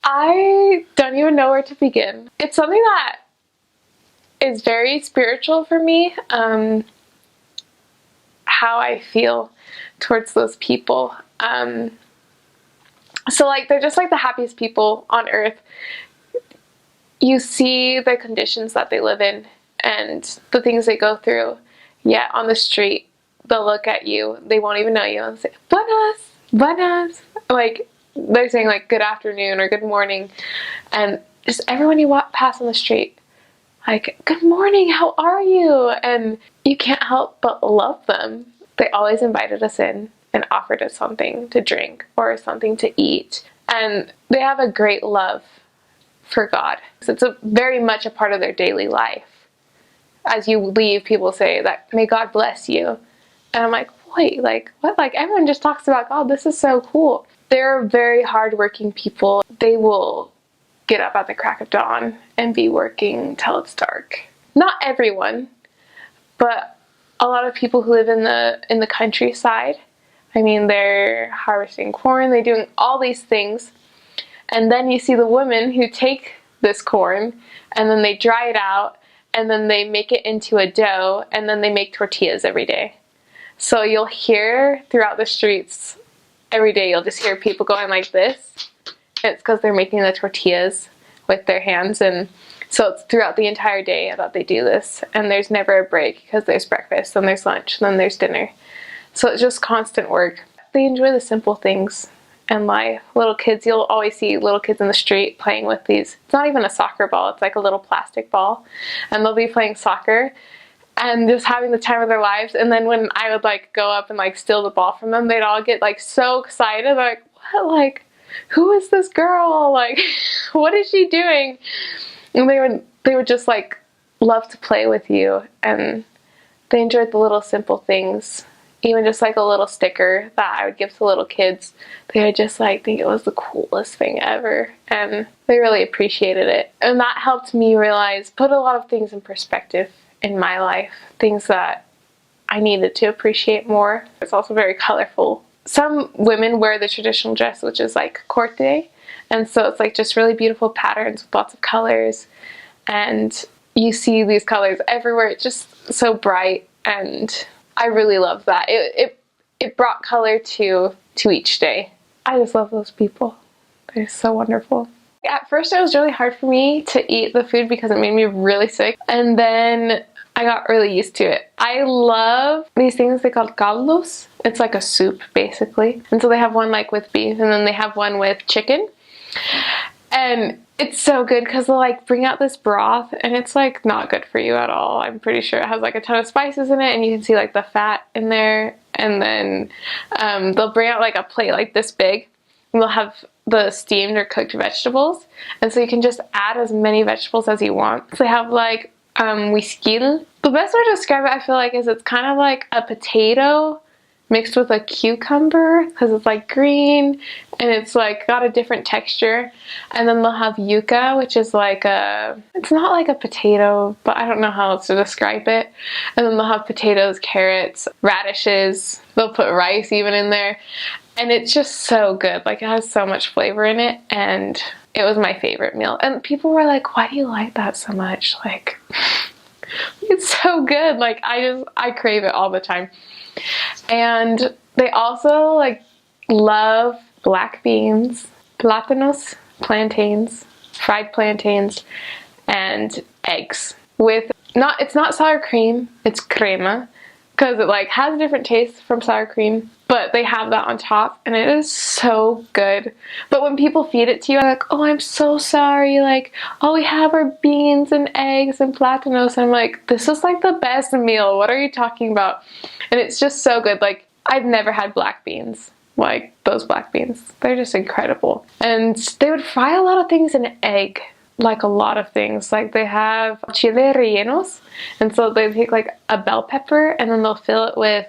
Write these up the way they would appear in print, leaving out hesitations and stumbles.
I don't even know where to begin. It's something that is very spiritual for me, how I feel towards those people. So like they're just like the happiest people on earth. You see the conditions that they live in and the things they go through, yet on the street they'll look at you, they won't even know you, and say buenas, buenas, like they're saying like good afternoon or good morning, and just everyone you walk past on the street, like good morning, how are you? And you can't help but love them. They always invited us in and offered us something to drink or something to eat, and they have a great love for God. So it's very much a part of their daily life. As you leave, people say that, may God bless you. And I'm like, wait, like what? Like everyone just talks about God. This is so cool. They're very hardworking people. They will get up at the crack of dawn and be working till it's dark. Not everyone, but a lot of people who live in the countryside. I mean, they're harvesting corn, they're doing all these things. And then you see the women who take this corn and then they dry it out and then they make it into a dough and then they make tortillas every day. So you'll hear throughout the streets every day, you'll just hear people going like this. It's because they're making the tortillas with their hands, and so it's throughout the entire day that they do this, and there's never a break because there's breakfast, then there's lunch, then there's dinner. So it's just constant work. They enjoy the simple things in life. Little kids, you'll always see little kids in the street playing with these. It's not even a soccer ball, it's like a little plastic ball, and they'll be playing soccer and just having the time of their lives. And then when I would like go up and like steal the ball from them, they'd all get like so excited. They're like, what? Like, who is this girl? Like, what is she doing? And they would just like love to play with you, and they enjoyed the little simple things. Even just like a little sticker that I would give to little kids, they would just like think it was the coolest thing ever, and they really appreciated it. And that helped me realize, put a lot of things in perspective in my life, things that I needed to appreciate more. It's also very colorful. Some women wear the traditional dress, which is like corte, and so it's like just really beautiful patterns with lots of colors, and you see these colors everywhere. It's just so bright, and I really love that. It brought color to each day. I just love those people. They're so wonderful. At first it was really hard for me to eat the food because it made me really sick, and then I got really used to it. I love these things they call caldos. It's like a soup basically. And so they have one like with beef, and then they have one with chicken. And it's so good because they'll like bring out this broth, and it's like not good for you at all. I'm pretty sure it has like a ton of spices in it, and you can see like the fat in there. And then they'll bring out like a plate like this big, and they'll have the steamed or cooked vegetables, and so you can just add as many vegetables as you want. So they have like whiskil. The best way to describe it, I feel like, is it's kind of like a potato mixed with a cucumber, because it's like green and it's like got a different texture. And then they'll have yuca, which is like it's not like a potato, but I don't know how else to describe it. And then they'll have potatoes, carrots, radishes. They'll put rice even in there. And it's just so good. Like, it has so much flavor in it, and it was my favorite meal. And people were like, why do you like that so much? Like, it's so good. Like, I crave it all the time. And they also like love black beans, plátanos, plantains, fried plantains, and eggs with it's not sour cream, it's crema, because it like has a different taste from sour cream, but they have that on top, and it is so good. But when people feed it to you, I'm like, oh, I'm so sorry, like all we have are beans and eggs and plátanos. And I'm like, this is like the best meal, what are you talking about? And it's just so good. Like, I've never had black beans like those black beans. They're just incredible. And they would fry a lot of things in egg, like a lot of things. Like, they have chile rellenos, and so they take like a bell pepper and then they'll fill it with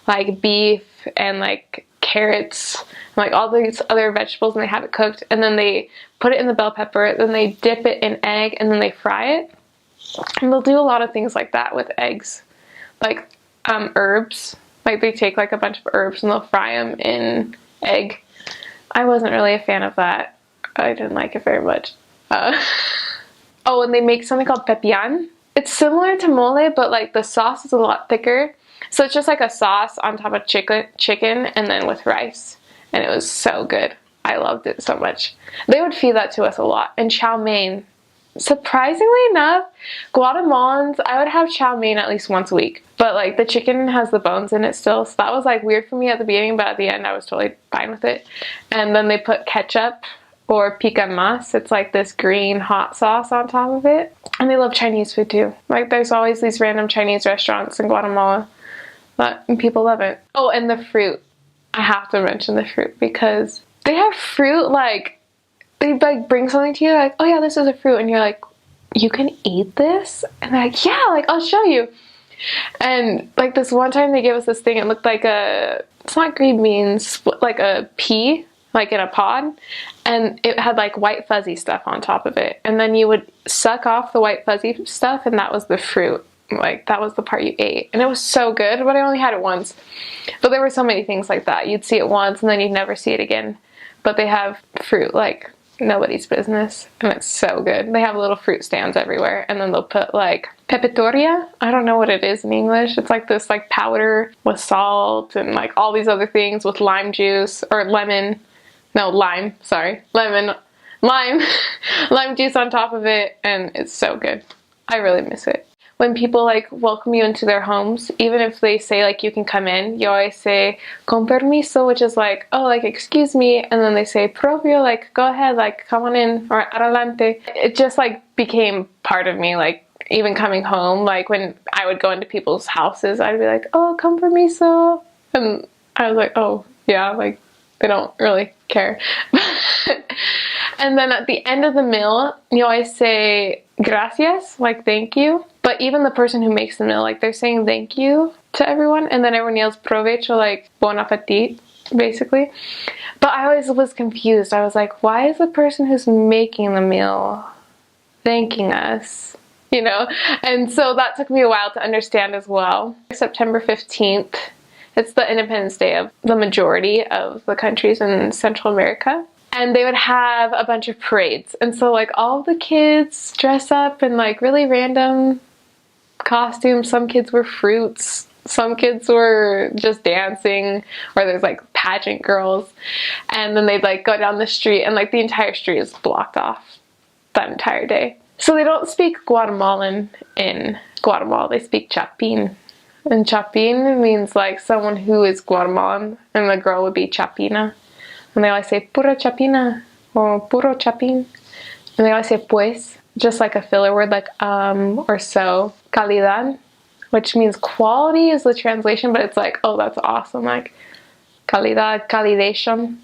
like beef and like carrots and like all these other vegetables, and they have it cooked, and then they put it in the bell pepper, then they dip it in egg, and then they fry it. And they'll do a lot of things like that with eggs, like herbs. Like, they take like a bunch of herbs and they'll fry them in egg. I wasn't really a fan of that. I didn't like it very much. Oh, and they make something called pepián. It's similar to mole, but like the sauce is a lot thicker. So it's just like a sauce on top of chicken and then with rice. And it was so good. I loved it so much. They would feed that to us a lot. And chow mein. Surprisingly enough, Guatemalans, I would have chow mein at least once a week. But like the chicken has the bones in it still. So that was like weird for me at the beginning, but at the end I was totally fine with it. And then they put ketchup or pica mas. It's like this green hot sauce on top of it. And they love Chinese food too. Like there's always these random Chinese restaurants in Guatemala that people love it. Oh, and the fruit. I have to mention the fruit because they have fruit like, they like bring something to you like, oh yeah, this is a fruit. And you're like, you can eat this? And they're like, yeah, like I'll show you. And like this one time they gave us this thing, it looked like it's not green beans, like a pea, like in a pod. And it had like white fuzzy stuff on top of it. And then you would suck off the white fuzzy stuff and that was the fruit. Like that was the part you ate. And it was so good, but I only had it once. But there were so many things like that. You'd see it once and then you'd never see it again. But they have fruit like nobody's business. And it's so good. They have little fruit stands everywhere. And then they'll put like pepitoria. I don't know what it is in English. It's like this like powder with salt and like all these other things with lime juice or lemon. No, lime. Sorry. Lime juice on top of it. And it's so good. I really miss it. When people like welcome you into their homes, even if they say like you can come in, you always say con permiso, which is like, oh, like excuse me, and then they say propio, like go ahead, like come on in, or adelante. It just like became part of me, like even coming home, like when I would go into people's houses, I'd be like, oh, con permiso, and I was like, oh yeah, like they don't really care. And then at the end of the meal, you always say gracias, like thank you. But even the person who makes the meal, like they're saying thank you to everyone, and then everyone yells provecho, like bon appetit, basically. But I always was confused. I was like, why is the person who's making the meal thanking us? You know? And so that took me a while to understand as well. September 15th, it's the Independence Day of the majority of the countries in Central America. And they would have a bunch of parades. And so like all the kids dress up in like really random costumes. Some kids were fruits. Some kids were just dancing. Or there's like pageant girls. And then they'd like go down the street and like the entire street is blocked off that entire day. So they don't speak Guatemalan in Guatemala. They speak Chapin. And Chapin means like someone who is Guatemalan. And the girl would be Chapina. And they always say pura chapina or puro chapin. And they always say pues, just like a filler word like or so. Calidad, which means quality is the translation, but it's like, oh, that's awesome. Like calidad, calidation.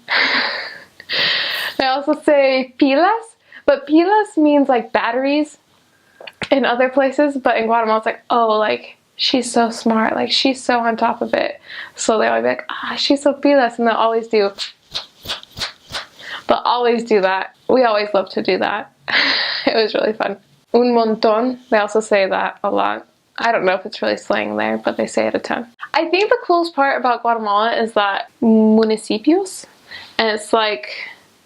They also say pilas, but pilas means like batteries in other places, but in Guatemala it's like, oh, like she's so smart, like she's so on top of it. So they always be like, ah, she's so pilas, and they'll always do. They'll always do that. We always love to do that. It was really fun. Un montón. They also say that a lot. I don't know if it's really slang there, but they say it a ton. I think the coolest part about Guatemala is that municipios. And it's like,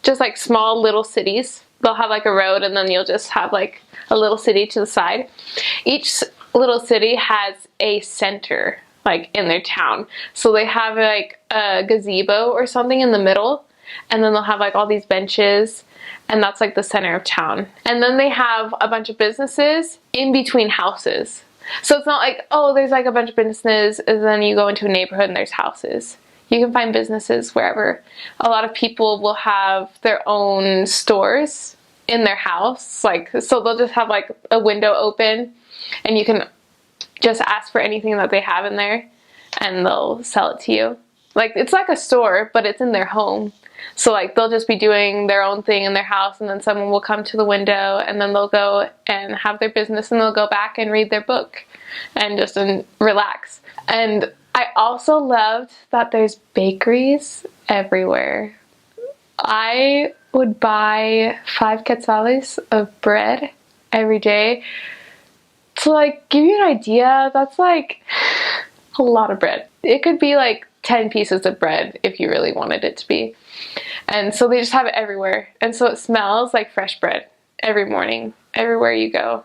just like small little cities. They'll have like a road and then you'll just have like a little city to the side. Each little city has a center like in their town. So they have like a gazebo or something in the middle. And then they'll have like all these benches, and that's like the center of town. And then they have a bunch of businesses in between houses. So it's not like, oh, there's like a bunch of businesses and then you go into a neighborhood and there's houses. You can find businesses wherever. A lot of people will have their own stores in their house. Like, so they'll just have like a window open and you can just ask for anything that they have in there and they'll sell it to you. Like, it's like a store, but it's in their home. So like they'll just be doing their own thing in their house and then someone will come to the window and then they'll go and have their business and they'll go back and read their book and just relax. And I also loved that there's bakeries everywhere. I would buy 5 quetzales of bread every day. To like give you an idea, that's like a lot of bread. It could be like 10 pieces of bread if you really wanted it to be. And so they just have it everywhere. And so it smells like fresh bread every morning, everywhere you go.